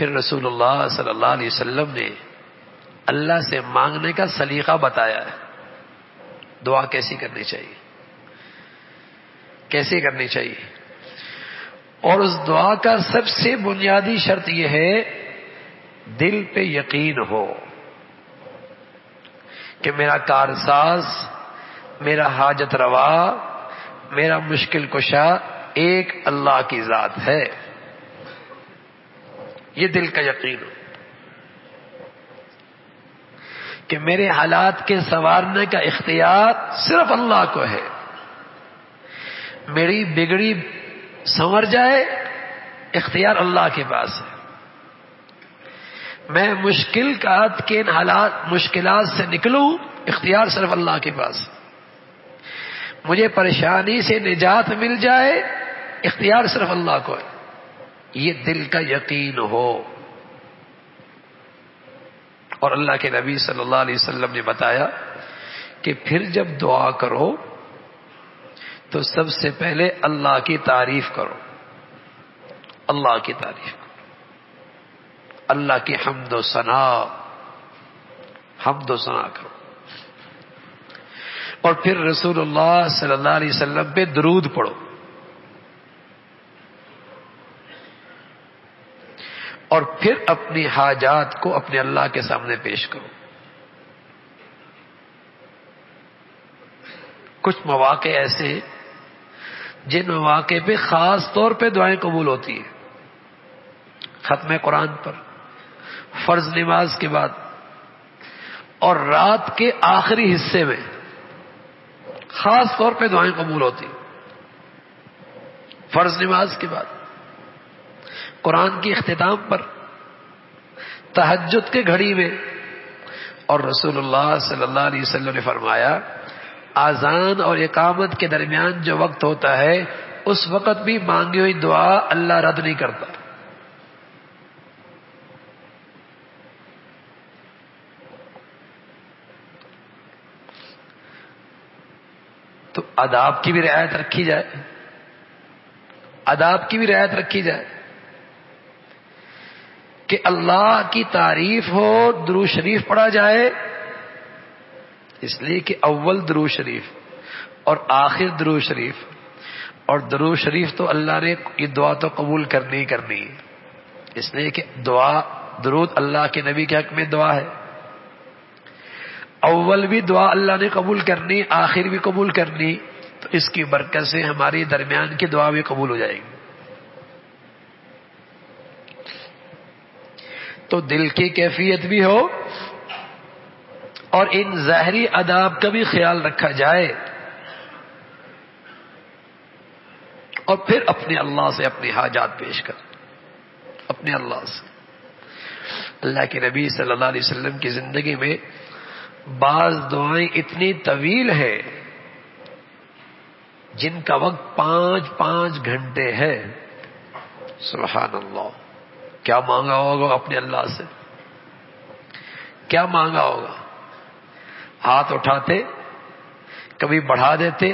پھر رسول اللہ صلی اللہ علیہ وسلم نے اللہ سے مانگنے کا سلیقہ بتایا ہے، دعا کیسی کرنی چاہیے، کیسے کرنی چاہیے. اور اس دعا کا سب سے بنیادی شرط یہ ہے دل پہ یقین ہو کہ میرا کارساز، میرا حاجت روا، میرا مشکل کشا ایک اللہ کی ذات ہے. یہ دل کا یقین ہو کہ میرے حالات کے سنوارنے کا اختیار صرف اللہ کو ہے. میری بگڑی سنور جائے اختیار اللہ کے پاس ہے. میں مشکلات کے مشکلات سے نکلوں اختیار صرف اللہ کے پاس ہے. مجھے پریشانی سے نجات مل جائے اختیار صرف اللہ کو ہے. یہ دل کا یقین ہو. اور اللہ کے نبی صلی اللہ علیہ وسلم نے بتایا کہ پھر جب دعا کرو تو سب سے پہلے اللہ کی تعریف کرو، اللہ کی تعریف کرو، اللہ کی حمد و ثنا کرو. اور پھر رسول اللہ صلی اللہ علیہ وسلم پہ درود پڑھو. اور پھر اپنی حاجات کو اپنے اللہ کے سامنے پیش کرو. کچھ مواقع ایسے ہیں جن مواقع پہ خاص طور پہ دعائیں قبول ہوتی ہیں. ختم قرآن پر، فرض نماز کے بعد، اور رات کے آخری حصے میں خاص طور پہ دعائیں قبول ہوتی ہیں. فرض نماز کے بعد، قرآن کی اختتام پر، تہجد کے گھڑی میں. اور رسول اللہ صلی اللہ علیہ وسلم نے فرمایا اذان اور اقامت کے درمیان جو وقت ہوتا ہے اس وقت بھی مانگی ہوئی دعا اللہ رد نہیں کرتا. تو آداب کی بھی رعایت رکھی جائے، آداب کی بھی رعایت رکھی جائے کہ اللہ کی تعریف ہو، درود شریف پڑھا جائے. اس لیے کہ اول درود شریف اور آخر درود شریف، اور درود شریف تو اللہ نے یہ دعا تو قبول کرنی ہی کرنی ہے. اس لیے کہ دعا، درود اللہ کے نبی کے حق میں دعا ہے. اول بھی دعا اللہ نے قبول کرنی، آخر بھی قبول کرنی. تو اس کی برکت سے ہماری درمیان کی دعا بھی قبول ہو جائے گی. تو دل کی کیفیت بھی ہو اور ان ظاہری آداب کا بھی خیال رکھا جائے. اور پھر اپنے اللہ سے اپنی حاجات پیش کر، اپنے اللہ سے. اللہ کے نبی صلی اللہ علیہ وسلم کی زندگی میں بعض دعائیں اتنی طویل ہیں جن کا وقت 5 گھنٹے ہے. سبحان اللہ. کیا مانگا ہوگا اپنے اللہ سے، کیا مانگا ہوگا. ہاتھ اٹھاتے، کبھی بڑھا دیتے،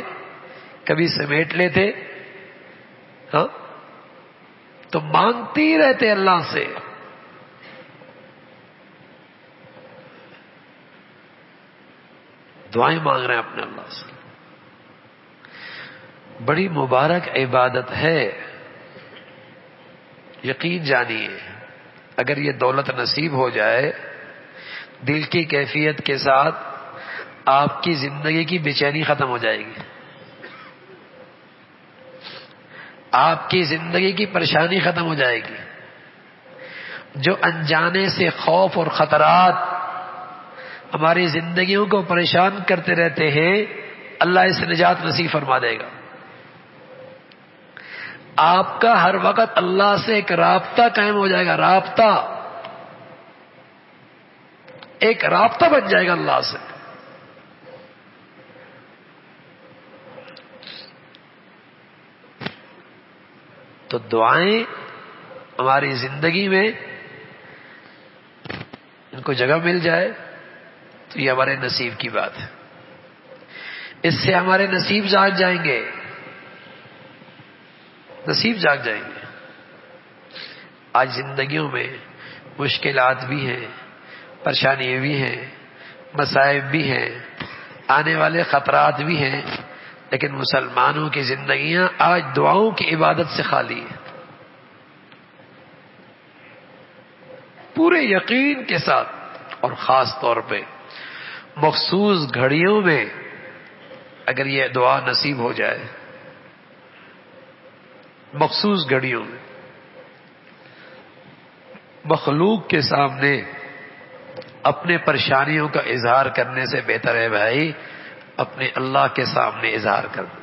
کبھی سمیٹ لیتے، ہاں تو مانگتے ہی رہتے اللہ سے. دعائیں مانگ رہے ہیں اپنے اللہ سے. بڑی مبارک عبادت ہے. یقین جانیے اگر یہ دولت نصیب ہو جائے، دل کی کیفیت کے ساتھ آپ کی زندگی کی بے چینی ختم ہو جائے گی، آپ کی زندگی کی پریشانی ختم ہو جائے گی. جو انجانے سے خوف اور خطرات ہماری زندگیوں کو پریشان کرتے رہتے ہیں اللہ اس سے نجات نصیب فرما دے گا. آپ کا ہر وقت اللہ سے ایک رابطہ قائم ہو جائے گا. رابطہ، ایک رابطہ بن جائے گا اللہ سے. تو دعائیں ہماری زندگی میں ان کو جگہ مل جائے تو یہ ہمارے نصیب کی بات ہے. اس سے ہمارے نصیب جاگ جائیں گے، نصیب جاگ جائیں گے. آج زندگیوں میں مشکلات بھی ہیں، پریشانیاں بھی ہیں، مصائب بھی ہیں، آنے والے خطرات بھی ہیں، لیکن مسلمانوں کی زندگیاں آج دعاؤں کی عبادت سے خالی ہیں. پورے یقین کے ساتھ، اور خاص طور پہ مخصوص گھڑیوں میں اگر یہ دعا نصیب ہو جائے، مخصوص گھڑیوں میں، مخلوق کے سامنے اپنے پریشانیوں کا اظہار کرنے سے بہتر ہے بھائی اپنے اللہ کے سامنے اظہار کر دو.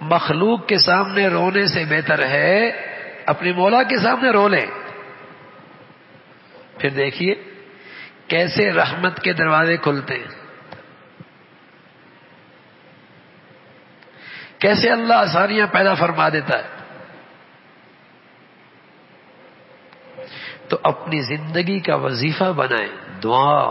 مخلوق کے سامنے رونے سے بہتر ہے اپنے مولا کے سامنے رو لیں. پھر دیکھیے کیسے رحمت کے دروازے کھلتے ہیں، کیسے اللہ آسانیاں پیدا فرما دیتا ہے. تو اپنی زندگی کا وظیفہ بنائیں دعا.